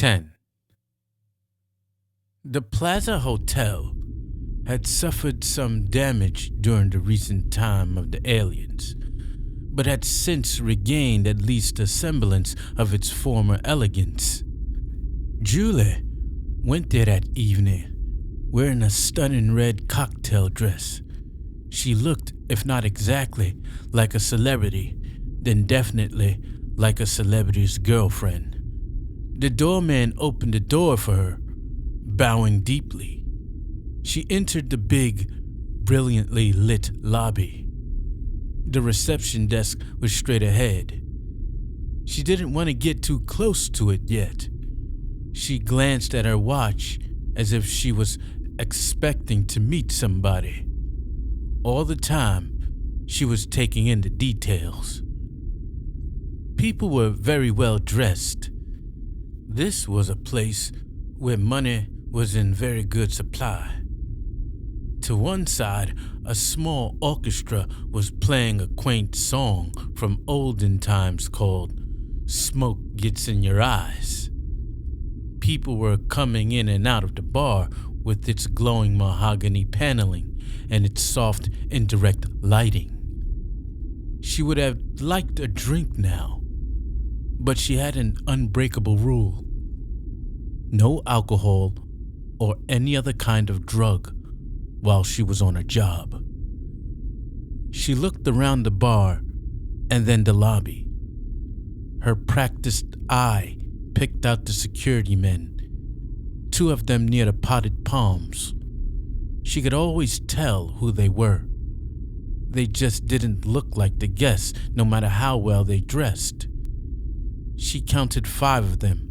10. The Plaza Hotel had suffered some damage during the recent time of the aliens, but had since regained at least a semblance of its former elegance. Julie went there that evening wearing a stunning red cocktail dress. She looked, if not exactly, like a celebrity, then definitely like a celebrity's girlfriend. The doorman opened the door for her, bowing deeply. She entered the big, brilliantly lit lobby. The reception desk was straight ahead. She didn't want to get too close to it yet. She glanced at her watch as if she was expecting to meet somebody. All the time, she was taking in the details. People were very well dressed. This was a place where money was in very good supply. To one side, a small orchestra was playing a quaint song from olden times called "Smoke Gets in Your Eyes." People were coming in and out of the bar with its glowing mahogany paneling and its soft, indirect lighting. She would have liked a drink now, but she had an unbreakable rule: no alcohol or any other kind of drug while she was on her job. She looked around the bar and then the lobby. Her practiced eye picked out the security men, two of them near the potted palms. She could always tell who they were. They just didn't look like the guests, no matter how well they dressed. She counted 5 of them.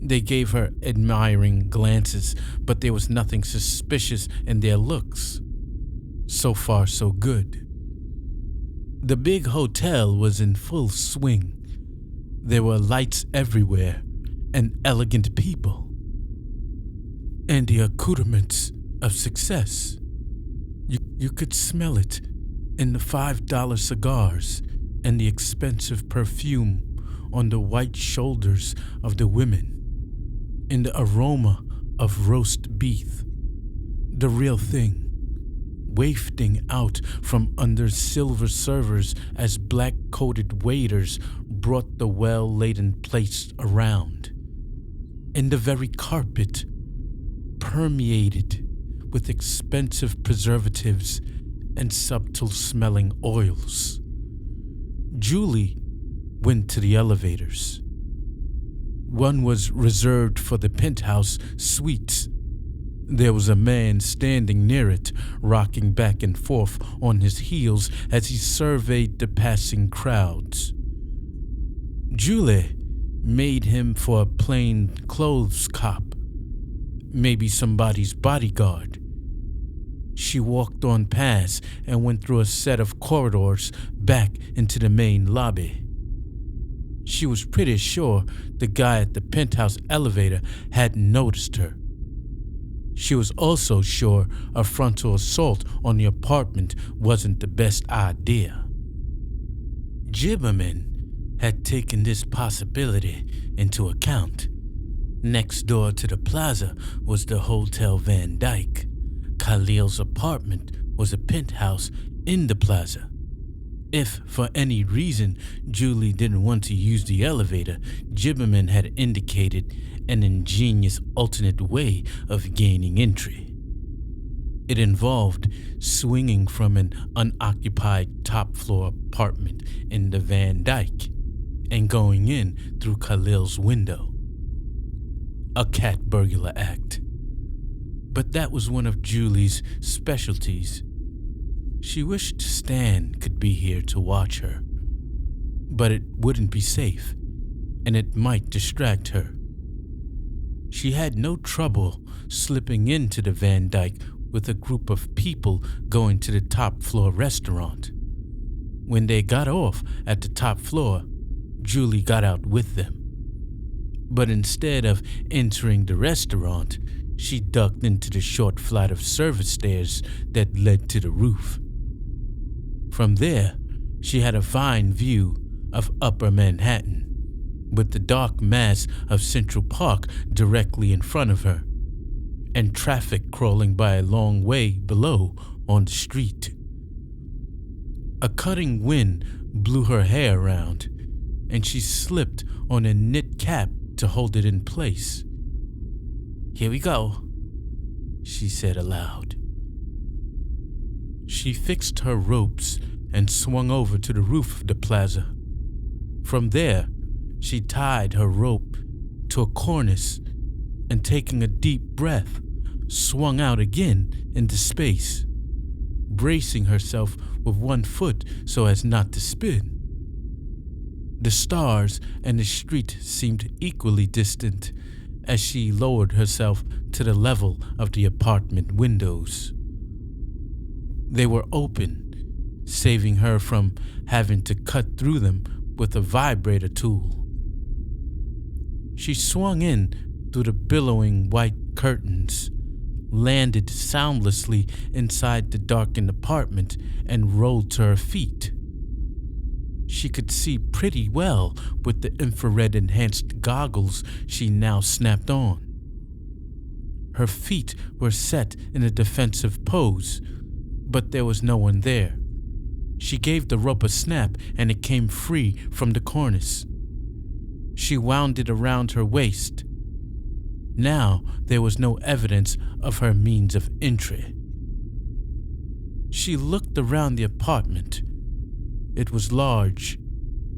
They gave her admiring glances, but there was nothing suspicious in their looks. So far, so good. The big hotel was in full swing. There were lights everywhere and elegant people. And the accoutrements of success. You could smell it in the $5 cigars and the expensive perfume on the white shoulders of the women, in the aroma of roast beef, the real thing, wafting out from under silver servers as black-coated waiters brought the well-laden plates around, and the very carpet permeated with expensive preservatives and subtle-smelling oils. Julie went to the elevators. One was reserved for the penthouse suites. There was a man standing near it, rocking back and forth on his heels as he surveyed the passing crowds. Julie made him for a plain clothes cop, maybe somebody's bodyguard. She walked on past and went through a set of corridors back into the main lobby. She was pretty sure the guy at the penthouse elevator hadn't noticed her. She was also sure a frontal assault on the apartment wasn't the best idea. Gibberman had taken this possibility into account. Next door to the plaza was the Hotel Van Dyke. Khalil's apartment was a penthouse in the plaza. If, for any reason, Julie didn't want to use the elevator, Gibberman had indicated an ingenious alternate way of gaining entry. It involved swinging from an unoccupied top-floor apartment in the Van Dyke and going in through Khalil's window. A cat burglar act. But that was one of Julie's specialties. She wished Stan could be here to watch her, but it wouldn't be safe, and it might distract her. She had no trouble slipping into the Van Dyke with a group of people going to the top-floor restaurant. When they got off at the top floor, Julie got out with them. But instead of entering the restaurant, she ducked into the short flight of service stairs that led to the roof. From there, she had a fine view of Upper Manhattan, with the dark mass of Central Park directly in front of her, and traffic crawling by a long way below on the street. A cutting wind blew her hair around, and she slipped on a knit cap to hold it in place. "Here we go," she said aloud. She fixed her ropes and swung over to the roof of the plaza. From there, she tied her rope to a cornice and, taking a deep breath, swung out again into space, bracing herself with one foot so as not to spin. The stars and the street seemed equally distant as she lowered herself to the level of the apartment windows. They were open, saving her from having to cut through them with a vibrator tool. She swung in through the billowing white curtains, landed soundlessly inside the darkened apartment, and rolled to her feet. She could see pretty well with the infrared-enhanced goggles she now snapped on. Her feet were set in a defensive pose, but there was no one there. She gave the rope a snap and it came free from the cornice. She wound it around her waist. Now there was no evidence of her means of entry. She looked around the apartment. It was large,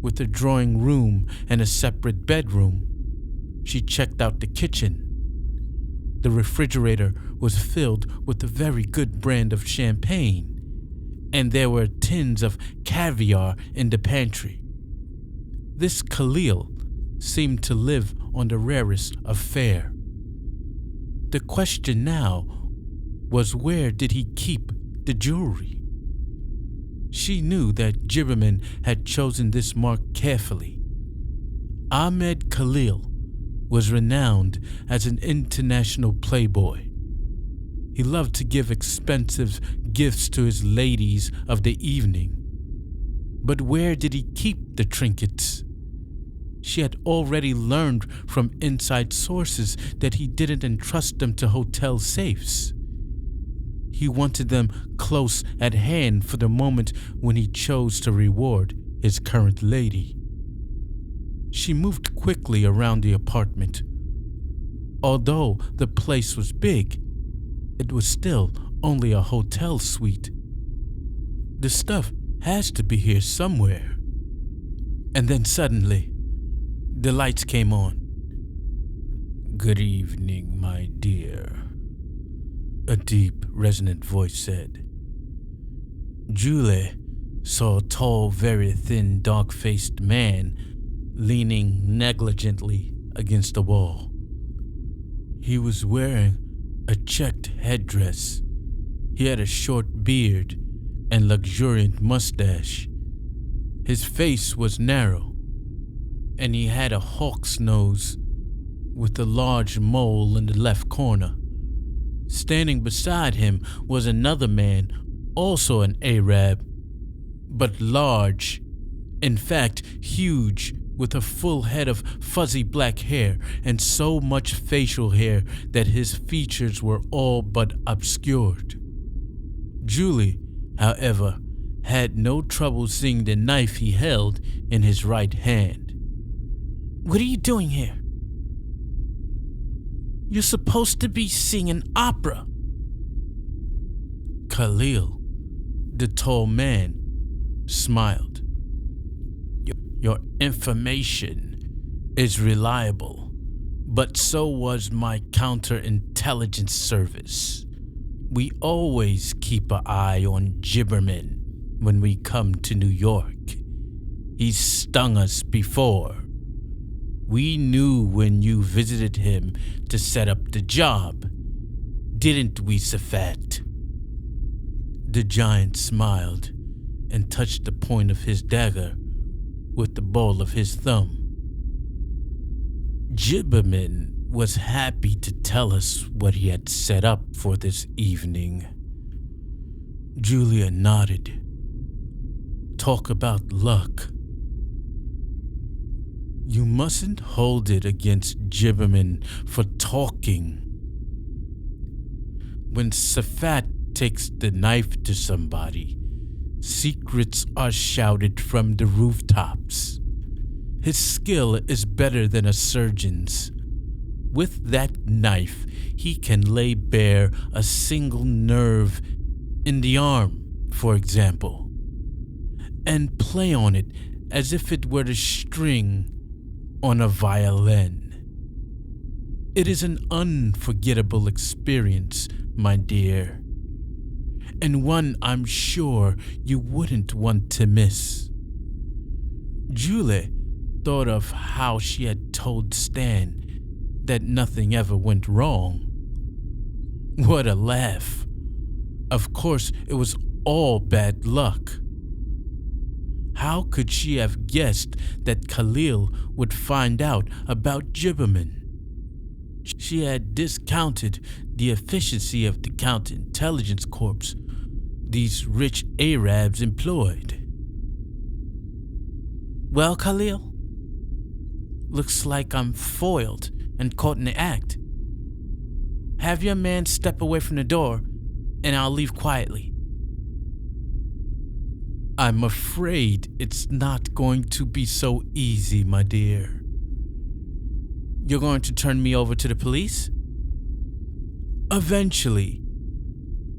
with a drawing room and a separate bedroom. She checked out the kitchen. The refrigerator was filled with a very good brand of champagne, and there were tins of caviar in the pantry. This Khalil seemed to live on the rarest of fare. The question now was, where did he keep the jewelry? She knew that Gibberman had chosen this mark carefully. Ahmed Khalil was renowned as an international playboy. He loved to give expensive gifts to his ladies of the evening. But where did he keep the trinkets? She had already learned from inside sources that he didn't entrust them to hotel safes. He wanted them close at hand for the moment when he chose to reward his current lady. She moved quickly around the apartment. Although the place was big, it was still only a hotel suite. The stuff has to be here somewhere. And then suddenly, the lights came on. "Good evening, my dear," a deep, resonant voice said. Julie saw a tall, very thin, dark-faced man leaning negligently against the wall. He was wearing a checked headdress. He had a short beard and luxuriant mustache. His face was narrow, and he had a hawk's nose with a large mole in the left corner. Standing beside him was another man, also an Arab, but large, in fact huge, with a full head of fuzzy black hair and so much facial hair that his features were all but obscured. Julie, however, had no trouble seeing the knife he held in his right hand. "What are you doing here? You're supposed to be singing opera." Khalil, the tall man, smiled. "Your information is reliable, but so was my counterintelligence service. We always keep an eye on Gibberman when we come to New York. He's stung us before. We knew when you visited him to set up the job, didn't we, Safat?" The giant smiled and touched the point of his dagger with the ball of his thumb. Gibberman was happy to tell us what he had set up for this evening. Julia nodded. "Talk about luck." You mustn't hold it against Gibberman for talking. When Safat takes the knife to somebody, secrets are shouted from the rooftops. His skill is better than a surgeon's. With that knife, he can lay bare a single nerve in the arm, for example, and play on it as if it were the string on a violin. It is an unforgettable experience, my dear, and one I'm sure you wouldn't want to miss. Julie thought of how she had told Stan that nothing ever went wrong. What a laugh. Of course, it was all bad luck. How could she have guessed that Khalil would find out about Gibberman? She had discounted the efficiency of the counterintelligence corps these rich Arabs employed. Well, Khalil? Looks like I'm foiled and caught in the act. Have your man step away from the door, and I'll leave quietly. I'm afraid it's not going to be so easy, my dear. You're going to turn me over to the police? Eventually,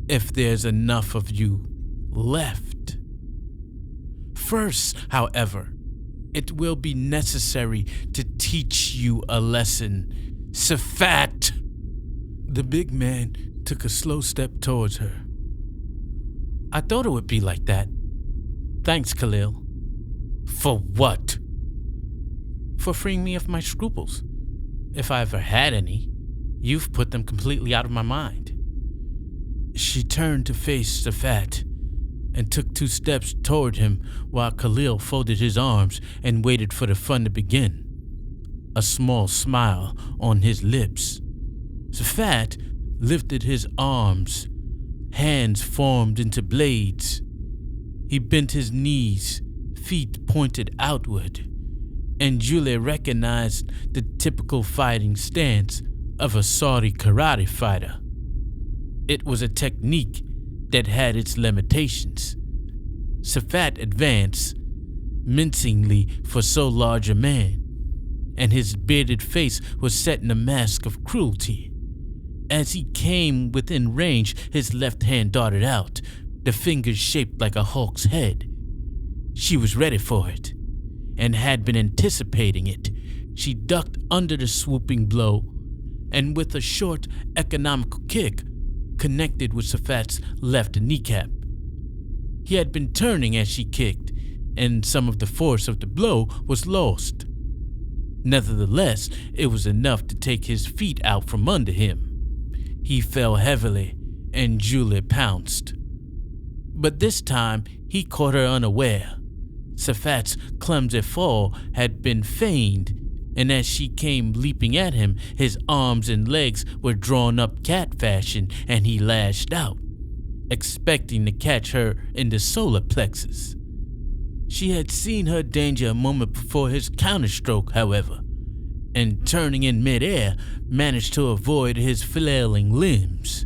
if there's enough of you left. First, however, it will be necessary to teach you a lesson. Safat! The big man took a slow step towards her. I thought it would be like that. Thanks, Khalil. For what? For freeing me of my scruples. If I ever had any, you've put them completely out of my mind. She turned to face Safat and took 2 steps toward him while Khalil folded his arms and waited for the fun to begin, a small smile on his lips. Safat lifted his arms, hands formed into blades. He bent his knees, feet pointed outward, and Julie recognized the typical fighting stance of a Saudi karate fighter. It was a technique that had its limitations. Safat advanced, mincingly for so large a man, and his bearded face was set in a mask of cruelty. As he came within range, his left hand darted out, the fingers shaped like a hawk's head. She was ready for it, and had been anticipating it. She ducked under the swooping blow, and with a short, economical kick, connected with Safat's left kneecap. He had been turning as she kicked, and some of the force of the blow was lost. Nevertheless, it was enough to take his feet out from under him. He fell heavily, and Julie pounced. But this time, he caught her unaware. Safat's clumsy fall had been feigned, and as she came leaping at him, his arms and legs were drawn up cat fashion, and he lashed out, expecting to catch her in the solar plexus. She had seen her danger a moment before his counterstroke, however, and turning in midair, managed to avoid his flailing limbs.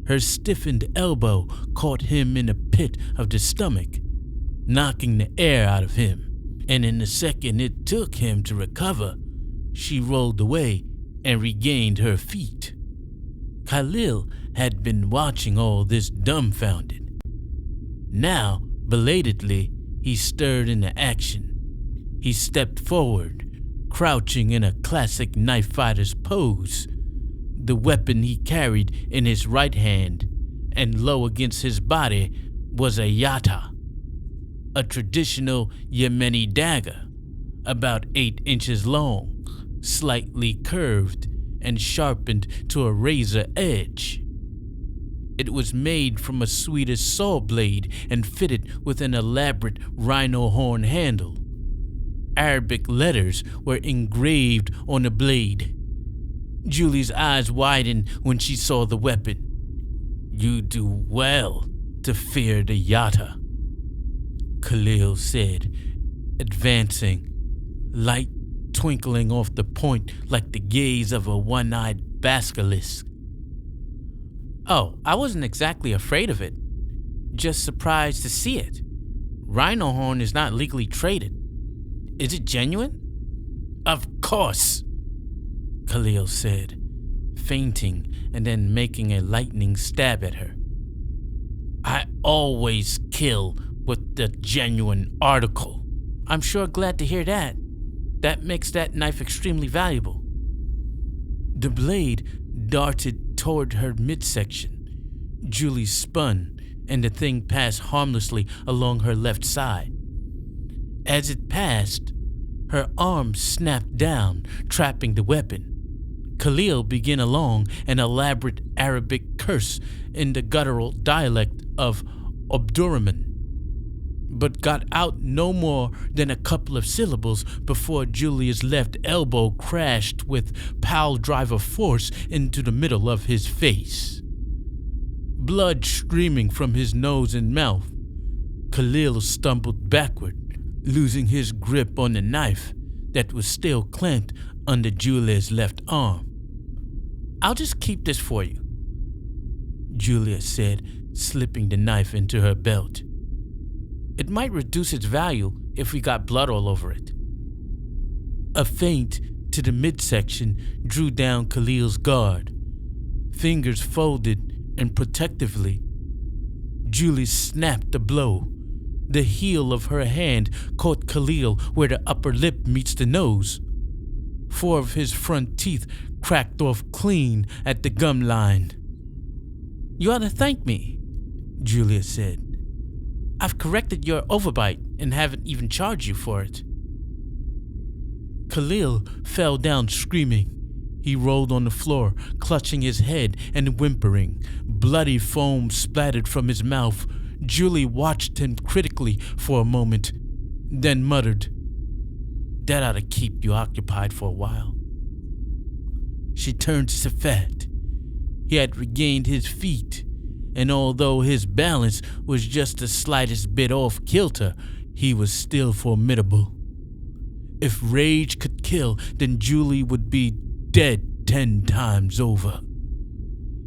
Her stiffened elbow caught him in the pit of the stomach, knocking the air out of him, and in the second it took him to recover, she rolled away and regained her feet. Khalil had been watching all this dumbfounded. Now, belatedly, he stirred into action. He stepped forward, crouching in a classic knife fighter's pose, the weapon he carried in his right hand, and low against his body was a yata, a traditional Yemeni dagger, about 8 inches long, slightly curved and sharpened to a razor edge. It was made from a Swedish saw blade and fitted with an elaborate rhino horn handle. Arabic letters were engraved on the blade. Julie's eyes widened when she saw the weapon. You do well to fear the yata, Khalil said, advancing, light twinkling off the point like the gaze of a one-eyed basilisk. Oh, I wasn't exactly afraid of it. Just surprised to see it. Rhino horn is not legally traded. Is it genuine? Of course, Khalil said, fainting and then making a lightning stab at her. I always kill with the genuine article. I'm sure glad to hear that. That makes that knife extremely valuable. The blade darted toward her midsection. Julie spun, and the thing passed harmlessly along her left side. As it passed, her arm snapped down, trapping the weapon. Khalil began a long and elaborate Arabic curse in the guttural dialect of Obdurman, but got out no more than a couple of syllables before Julia's left elbow crashed with pile driver force into the middle of his face. Blood streaming from his nose and mouth, Khalil stumbled backward, losing his grip on the knife that was still clamped under Julia's left arm. I'll just keep this for you, Julia said, slipping the knife into her belt. It might reduce its value if we got blood all over it. A feint to the midsection drew down Khalil's guard. Fingers folded and protectively, Julie snapped a blow. The heel of her hand caught Khalil where the upper lip meets the nose. 4 of his front teeth cracked off clean at the gum line. You ought to thank me, Julia said. I've corrected your overbite and haven't even charged you for it. Khalil fell down screaming. He rolled on the floor, clutching his head and whimpering. Bloody foam splattered from his mouth. Julie watched him critically for a moment, then muttered, That ought to keep you occupied for a while. She turned to Safat. He had regained his feet, and although his balance was just the slightest bit off kilter, he was still formidable. If rage could kill, then Julie would be dead 10 times over.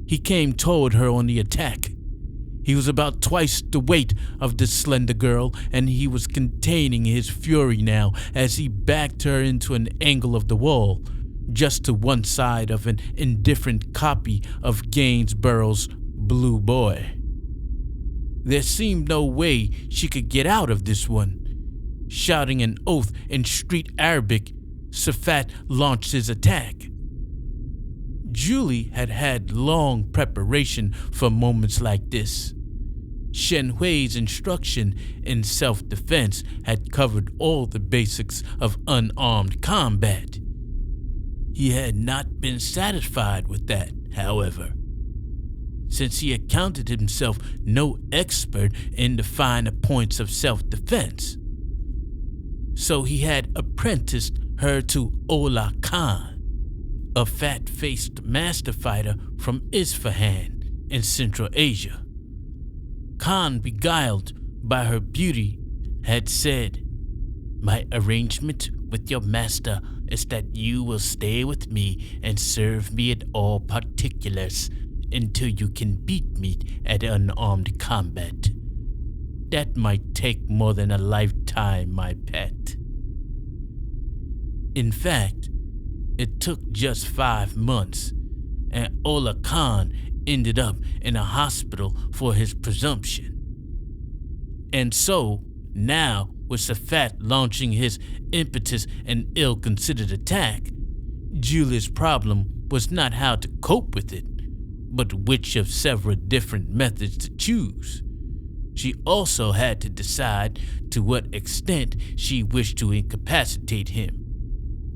He came toward her on the attack. He was about twice the weight of the slender girl, and he was containing his fury now as he backed her into an angle of the wall, just to one side of an indifferent copy of Gainsborough's Blue Boy. There seemed no way she could get out of this one. Shouting an oath in street Arabic, Safat launched his attack. Julie had had long preparation for moments like this. Shen Hui's instruction in self-defense had covered all the basics of unarmed combat. He had not been satisfied with that, however, since he accounted himself no expert in the finer points of self-defense. So he had apprenticed her to Ola Khan, a fat-faced master fighter from Isfahan in Central Asia. Khan, beguiled by her beauty, had said, "My arrangement with your master is that you will stay with me and serve me in all particulars until you can beat me at unarmed combat. That might take more than a lifetime, my pet." In fact, it took just 5 months, and Ola Khan ended up in a hospital for his presumption. And so, now, with Safat launching his impetus and ill-considered attack, Julie's problem was not how to cope with it, but which of several different methods to choose. She also had to decide to what extent she wished to incapacitate him.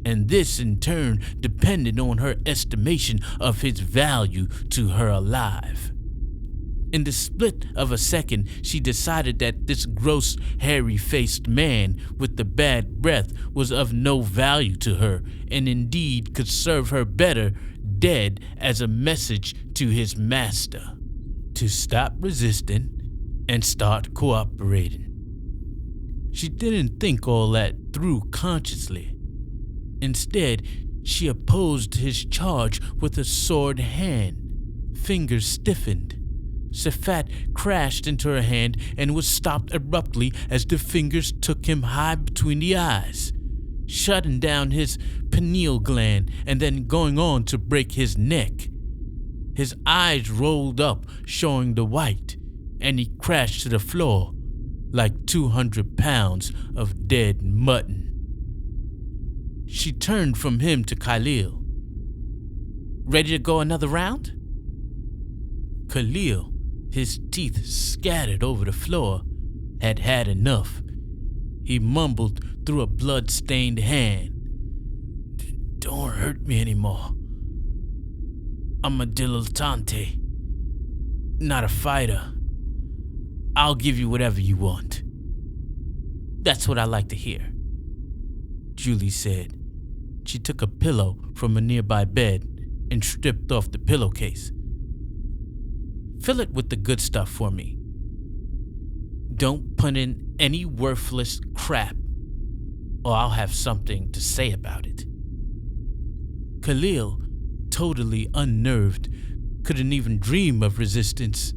And this in turn depended on her estimation of his value to her alive. In the split of a second, she decided that this gross, hairy-faced man with the bad breath was of no value to her, and indeed could serve her better dead as a message to his master to stop resisting and start cooperating. She didn't think all that through consciously. Instead, she opposed his charge with a sword hand. Fingers stiffened. Safat crashed into her hand and was stopped abruptly as the fingers took him high between the eyes, shutting down his pineal gland and then going on to break his neck. His eyes rolled up, showing the white, and he crashed to the floor like 200 pounds of dead mutton. She turned from him to Khalil. "Ready to go another round?" Khalil, his teeth scattered over the floor, had had enough. He mumbled through a blood-stained hand. "Don't hurt me anymore. I'm a dilettante, not a fighter. I'll give you whatever you want." "That's what I like to hear," Julie said. She took a pillow from a nearby bed and stripped off the pillowcase. "Fill it with the good stuff for me. Don't put in any worthless crap, or I'll have something to say about it." Khalil, totally unnerved, couldn't even dream of resistance.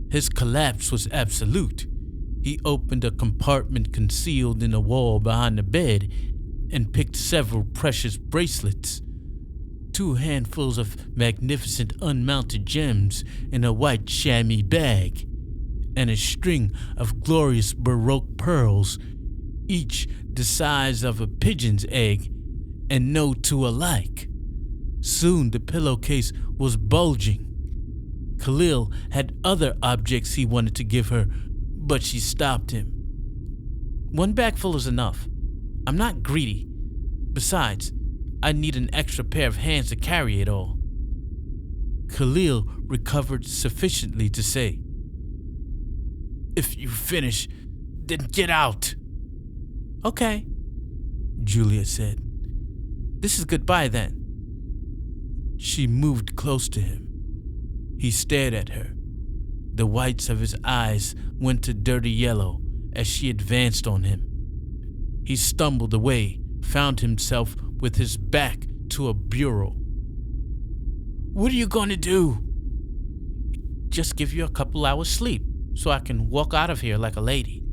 His collapse was absolute. He opened a compartment concealed in the wall behind the bed and picked several precious bracelets, 2 handfuls of magnificent unmounted gems in a white chamois bag, and a string of glorious Baroque pearls, each the size of a pigeon's egg and no two alike. Soon the pillowcase was bulging. Khalil had other objects he wanted to give her, but she stopped him. "One bagful is enough. I'm not greedy. Besides, I need an extra pair of hands to carry it all." Khalil recovered sufficiently to say, "If you finish, then get out." "Okay," Julia said. "This is goodbye then." She moved close to him. He stared at her. The whites of his eyes went to dirty yellow as she advanced on him. He stumbled away, found himself with his back to a bureau. "What are you going to do?" "Just give you a couple hours sleep so I can walk out of here like a lady."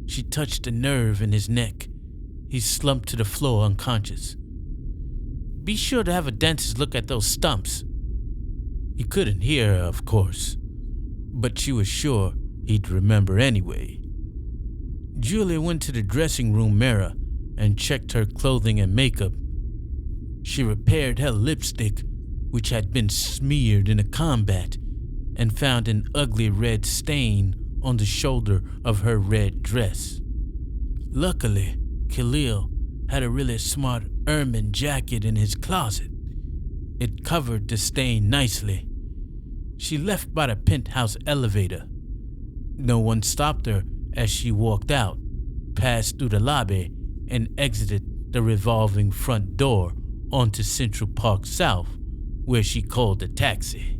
She touched a nerve in his neck. He slumped to the floor unconscious. "Be sure to have a dentist look at those stumps." He couldn't hear her, of course, but she was sure he'd remember anyway. Julia went to the dressing room mirror and checked her clothing and makeup. She repaired her lipstick, which had been smeared in a combat, and found an ugly red stain on the shoulder of her red dress. Luckily, Khalil had a really smart ermine jacket in his closet. It covered the stain nicely. She left by the penthouse elevator. No one stopped her as she walked out, passed through the lobby, and exited the revolving front door onto Central Park South, where she called a taxi.